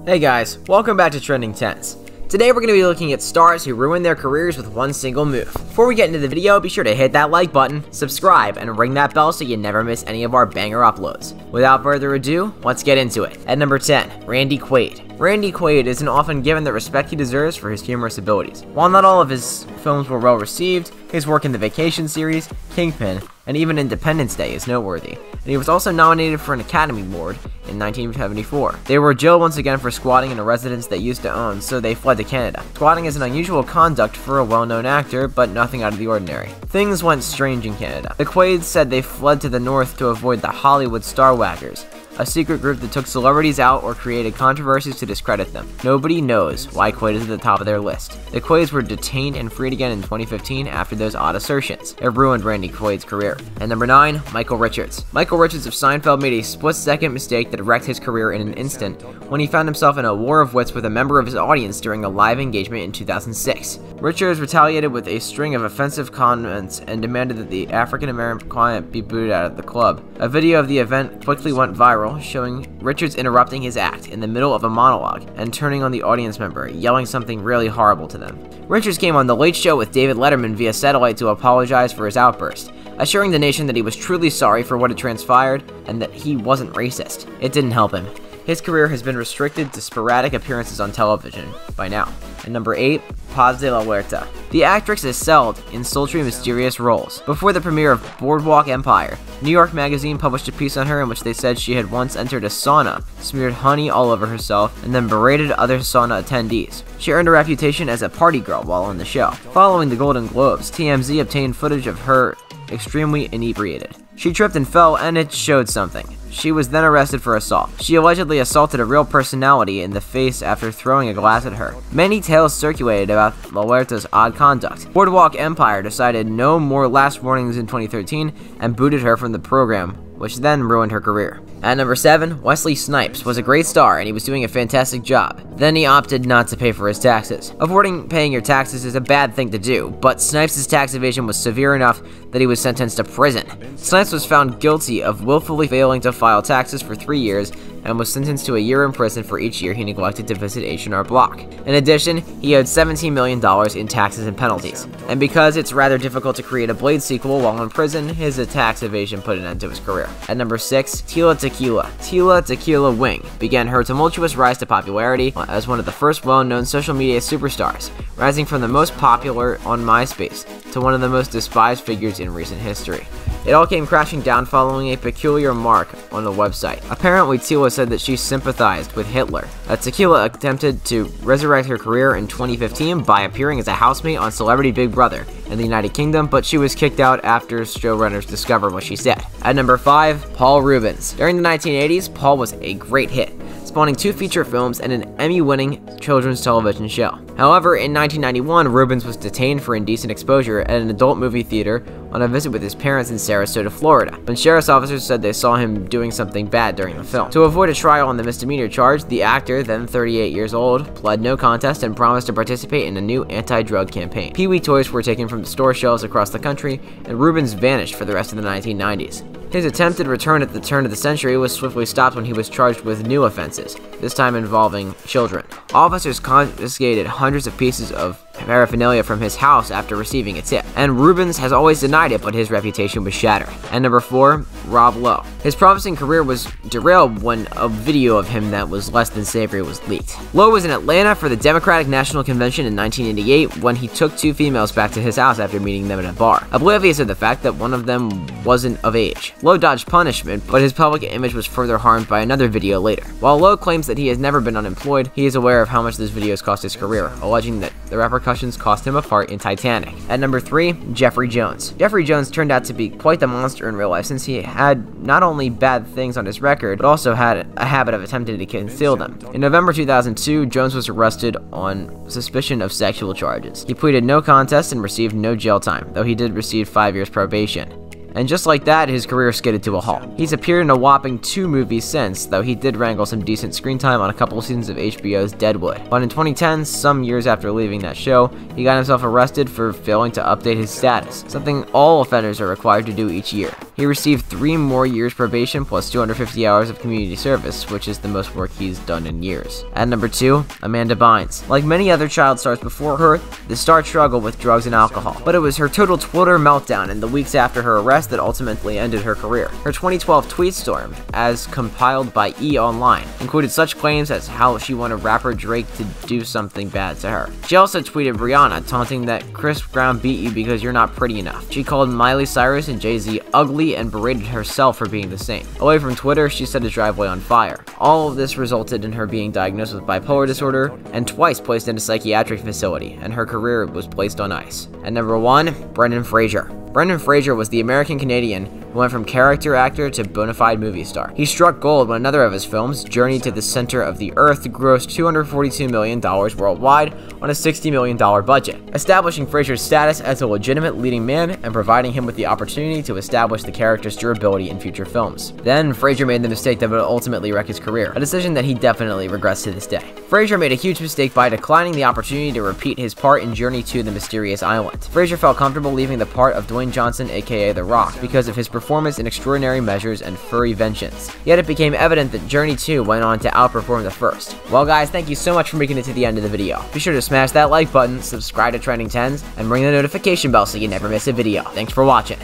Hey guys, welcome back to Trending 10s. Today we're going to be looking at stars who ruined their careers with one single move. Before we get into the video, be sure to hit that like button, subscribe, and ring that bell so you never miss any of our banger uploads. Without further ado, let's get into it. At number 10, Randy Quaid. Randy Quaid isn't often given the respect he deserves for his humorous abilities. While not all of his films were well received, his work in the Vacation series, Kingpin, and even Independence Day is noteworthy, and he was also nominated for an Academy Award in 1974. They were jailed once again for squatting in a residence they used to own, so they fled to Canada. Squatting is an unusual conduct for a well-known actor, but nothing out of the ordinary. Things went strange in Canada. The Quaids said they fled to the north to avoid the Hollywood Starwaggers, a secret group that took celebrities out or created controversies to discredit them. Nobody knows why Quaid is at the top of their list. The Quaids were detained and freed again in 2015 after those odd assertions. It ruined Randy Quaid's career. At number 9, Michael Richards. Michael Richards of Seinfeld made a split-second mistake that wrecked his career in an instant when he found himself in a war of wits with a member of his audience during a live engagement in 2006. Richards retaliated with a string of offensive comments and demanded that the African-American client be booted out of the club. A video of the event quickly went viral, showing Richards interrupting his act in the middle of a monologue and turning on the audience member, yelling something really horrible to them. Richards came on The Late Show with David Letterman via satellite to apologize for his outburst, assuring the nation that he was truly sorry for what had transpired and that he wasn't racist. It didn't help him. His career has been restricted to sporadic appearances on television by now. At number 8, Paz de la Huerta. The actress excelled in sultry, mysterious roles. Before the premiere of Boardwalk Empire, New York Magazine published a piece on her in which they said she had once entered a sauna, smeared honey all over herself, and then berated other sauna attendees. She earned a reputation as a party girl while on the show. Following the Golden Globes, TMZ obtained footage of her extremely inebriated. She tripped and fell, and it showed something. She was then arrested for assault. She allegedly assaulted a real personality in the face after throwing a glass at her. Many tales circulated about La Huerta's odd conduct. Boardwalk Empire decided no more last warnings in 2013 and booted her from the program, which then ruined her career. At number 7, Wesley Snipes was a great star and he was doing a fantastic job. Then he opted not to pay for his taxes. Avoiding paying your taxes is a bad thing to do, but Snipes' tax evasion was severe enough that he was sentenced to prison. Snipes was found guilty of willfully failing to file taxes for 3 years and was sentenced to a year in prison for each year he neglected to visit H&R Block. In addition, he owed $17 million in taxes and penalties. And because it's rather difficult to create a Blade sequel while in prison, his tax evasion put an end to his career. At number 6, Tila Tequila. Tila Tequila Wing began her tumultuous rise to popularity as one of the first well-known social media superstars, rising from the most popular on MySpace to one of the most despised figures in recent history. It all came crashing down following a peculiar mark on the website. Apparently, Tila said that she sympathized with Hitler. Tequila attempted to resurrect her career in 2015 by appearing as a housemate on Celebrity Big Brother in the United Kingdom, but she was kicked out after showrunners discovered what she said. At number 5, Paul Reubens. During the 1980s, Paul was a great hit, spawning 2 feature films and an Emmy-winning children's television show. However, in 1991, Reubens was detained for indecent exposure at an adult movie theater on a visit with his parents in Sarasota, Florida, when sheriff's officers said they saw him doing something bad during the film. To avoid a trial on the misdemeanor charge, the actor, then 38 years old, pled no contest and promised to participate in a new anti-drug campaign. Pee-wee toys were taken from the store shelves across the country, and Reubens vanished for the rest of the 1990s. His attempted return at the turn of the century was swiftly stopped when he was charged with new offenses, this time involving children. Officers confiscated hundreds of pieces of paraphernalia from his house after receiving a tip, and Reubens has always denied it, but his reputation was shattered. And number 4, Rob Lowe. His promising career was derailed when a video of him that was less than savory was leaked. Lowe was in Atlanta for the Democratic National Convention in 1988 when he took 2 females back to his house after meeting them at a bar, oblivious of the fact that one of them wasn't of age. Lowe dodged punishment, but his public image was further harmed by another video later. While Lowe claims that he has never been unemployed, he is aware of how much this video has cost his career, alleging that the repercussions cost him a part in Titanic. At number 3, Jeffrey Jones. Jeffrey Jones turned out to be quite the monster in real life since he had not only bad things on his record, but also had a habit of attempting to conceal them. In November 2002, Jones was arrested on suspicion of sexual charges. He pleaded no contest and received no jail time, though he did receive 5 years probation. And just like that, his career skidded to a halt. He's appeared in a whopping 2 movies since, though he did wrangle some decent screen time on a couple of seasons of HBO's Deadwood. But in 2010, some years after leaving that show, he got himself arrested for failing to update his status, something all offenders are required to do each year. He received 3 more years probation plus 250 hours of community service, which is the most work he's done in years. At number 2, Amanda Bynes. Like many other child stars before her, the star struggled with drugs and alcohol, but it was her total Twitter meltdown in the weeks after her arrest that ultimately ended her career. Her 2012 tweet storm, as compiled by E! Online, included such claims as how she wanted rapper Drake to do something bad to her. She also tweeted Rihanna, taunting that Chris Brown beat you because you're not pretty enough. She called Miley Cyrus and Jay-Z ugly and berated herself for being the same. Away from Twitter, she set his driveway on fire. All of this resulted in her being diagnosed with bipolar disorder and twice placed in a psychiatric facility, and her career was placed on ice. At number 1, Brendan Fraser. Brendan Fraser was the American-Canadian who went from character actor to bona fide movie star. He struck gold when another of his films, Journey to the Center of the Earth, grossed $242 million worldwide on a $60 million budget, establishing Fraser's status as a legitimate leading man and providing him with the opportunity to establish the character's durability in future films. Then, Fraser made the mistake that would ultimately wreck his career, a decision that he definitely regrets to this day. Fraser made a huge mistake by declining the opportunity to repeat his part in Journey to the Mysterious Island. Fraser felt comfortable leaving the part of Dwayne Johnson, aka The Rock, because of his performance in Extraordinary Measures and Furry Vengeance. Yet it became evident that Journey 2 went on to outperform the first. Well guys, thank you so much for making it to the end of the video. Be sure to smash that like button, subscribe to Trending 10s, and ring the notification bell so you never miss a video. Thanks for watching.